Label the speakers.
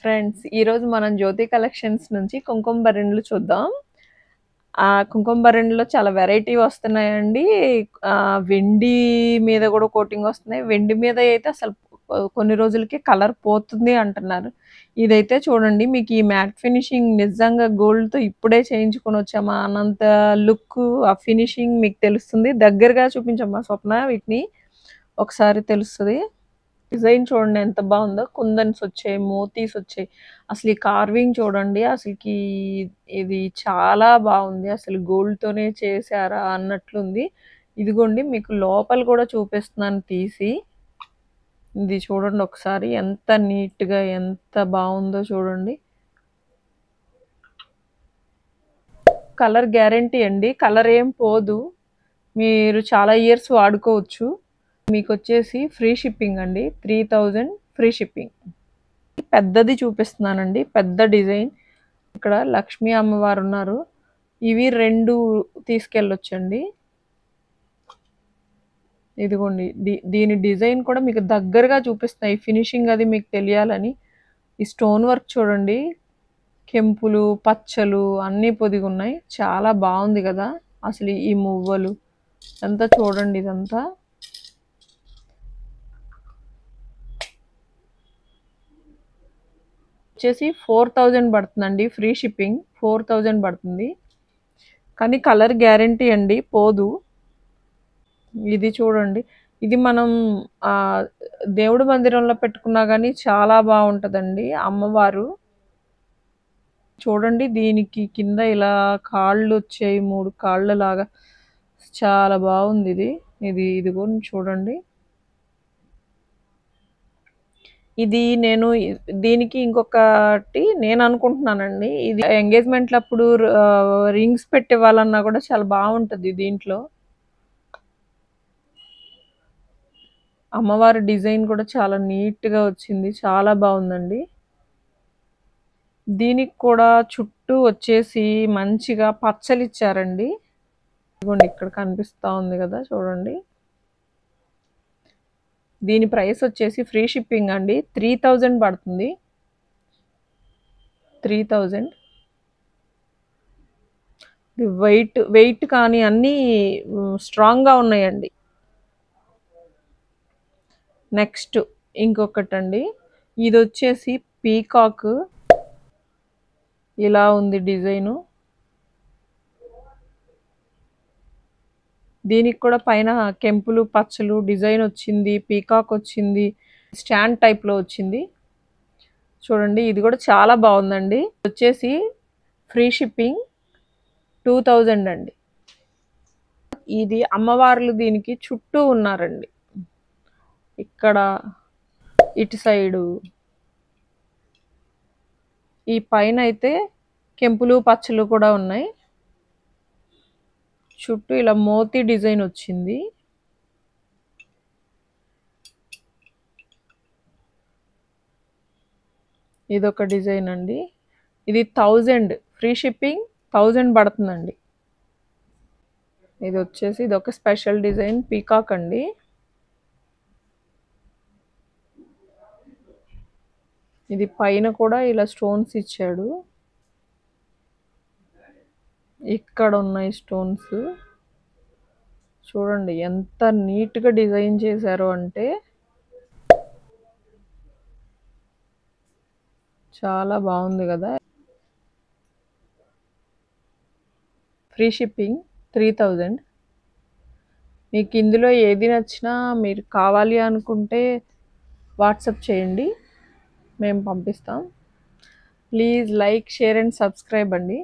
Speaker 1: Friends, ఈరోజు మనం జ్యోతి collections నుంచి కుంకుమ భరణులు చూద్దాం. కుంకుమ భరణిలో చాలా వెరైటీ వస్తున్నాయండి. వెండి మీద కూడా కోటింగ్ వస్తున్నాయి. వెండి మీద అయితే అసలు కొన్ని రోజులకి కలర్ పోతుంది అంటున్నారు. ఇదైతే చూడండి, మీకు ఈ మ్యాట్ ఫినిషింగ్ నిజంగా గోల్డ్‌తో ఇప్పుడే చేయించుకొని వచ్చామా అన్నంత లుక్, ఆ ఫినిషింగ్ మీకు తెలుస్తుంది. దగ్గరగా చూపించమ్మా స్వప్న, వీటిని ఒకసారి తెలుస్తది. డిజైన్ చూడండి ఎంత బాగుందో. కుందన్స్ వచ్చాయి, మోతీస్ వచ్చాయి. అసలు ఈ కార్వింగ్ చూడండి, అసలుకి ఇది చాలా బాగుంది. అసలు గోల్డ్‌తోనే చేశారా అన్నట్లుంది. ఇదిగోండి, మీకు లోపల కూడా చూపిస్తున్నాను తీసి. ఇది చూడండి ఒకసారి, ఎంత నీట్‌గా ఎంత బాగుందో చూడండి. కలర్ గ్యారంటీ అండి, కలర్ ఏం పోదు. మీరు చాలా ఇయర్స్ వాడుకోవచ్చు. మీకు వచ్చేసి ఫ్రీ షిప్పింగ్ అండి, 3000 ఫ్రీ షిప్పింగ్. పెద్దది చూపిస్తున్నానండి, పెద్ద డిజైన్. ఇక్కడ లక్ష్మీ అమ్మవారు ఉన్నారు. ఇవి 2 తీసుకెళ్ళొచ్చండి. ఇదిగోండి, దీని డిజైన్ కూడా మీకు దగ్గరగా చూపిస్తున్నాయి. ఫినిషింగ్ అది మీకు తెలియాలని. ఈ స్టోన్ వర్క్ చూడండి, కెంపులు పచ్చలు అన్నీ పొదిగి ఉన్నాయి. చాలా బాగుంది కదా. అసలు ఈ మువ్వలు అంతా చూడండి, ఇదంతా వచ్చేసి 4000 పడుతుందండి. ఫ్రీ షిప్పింగ్ 4000 పడుతుంది. కానీ కలర్ గ్యారంటీ అండి, పోదు. ఇది చూడండి, ఇది మనం దేవుడి మందిరంలో పెట్టుకున్నా కానీ చాలా బాగుంటుందండి అమ్మవారు. చూడండి, దీనికి కింద ఇలా కాళ్ళు వచ్చాయి, 3 కాళ్ళ లాగా. చాలా బాగుంది ఇది. ఇదిగో చూడండి. ఇది దీనికి ఇంకొకటి నేను అనుకుంటున్నానండి. ఇది ఎంగేజ్మెంట్లప్పుడు రింగ్స్ పెట్టివ్వాలన్నా కూడా చాలా బాగుంటుంది దీంట్లో. అమ్మవారి డిజైన్ కూడా చాలా నీట్‌గా వచ్చింది, చాలా బాగుందండి. దీనికి కూడా చుట్టూ వచ్చేసి మంచిగా పచ్చలు ఇచ్చారండి. ఇదిగోండి, ఇక్కడ కనిపిస్తా ఉంది కదా చూడండి. దీని ప్రైస్ వచ్చేసి ఫ్రీ షిప్పింగ్ అండి, 3000 పడుతుంది. 3000. వెయిట్ కానీ అన్నీ స్ట్రాంగ్గా ఉన్నాయండి. నెక్స్ట్ ఇంకొకటండి, ఇది వచ్చేసి పీకాక్. ఇలా ఉంది డిజైను. దీనికి కూడా పైన కెంపులు పచ్చలు డిజైన్ వచ్చింది, పీకాక్ వచ్చింది, స్టాండ్ టైప్లో వచ్చింది. చూడండి, ఇది కూడా చాలా బాగుందండి. వచ్చేసి ఫ్రీ షిప్పింగ్ 2000 అండి. ఇది అమ్మవార్లు దీనికి చుట్టూ ఉన్నారండి. ఇక్కడ ఇటు సైడు, ఈ పైన అయితే కెంపులు పచ్చలు కూడా ఉన్నాయి. చుట్టూ ఇలా మోతీ డిజైన్ వచ్చింది. ఇదొక డిజైన్ అండి. ఇది 1000 ఫ్రీ షిప్పింగ్, 1000 పడుతుందండి. ఇది వచ్చేసి ఇదొక స్పెషల్ డిజైన్ పీకాక్ అండి. ఇది పైన కూడా ఇలా స్టోన్స్ ఇచ్చాడు. ఇక్కడ ఉన్నాయి స్టోన్స్. చూడండి ఎంత నీట్‌గా డిజైన్ చేశారు అంటే చాలా బాగుంది కదా. Free shipping 3000. మీకు ఇందులో ఏది నచ్చినా మీరు కావాలి అనుకుంటే వాట్సాప్ చేయండి, మేము పంపిస్తాం. Please like, share and subscribe అండి.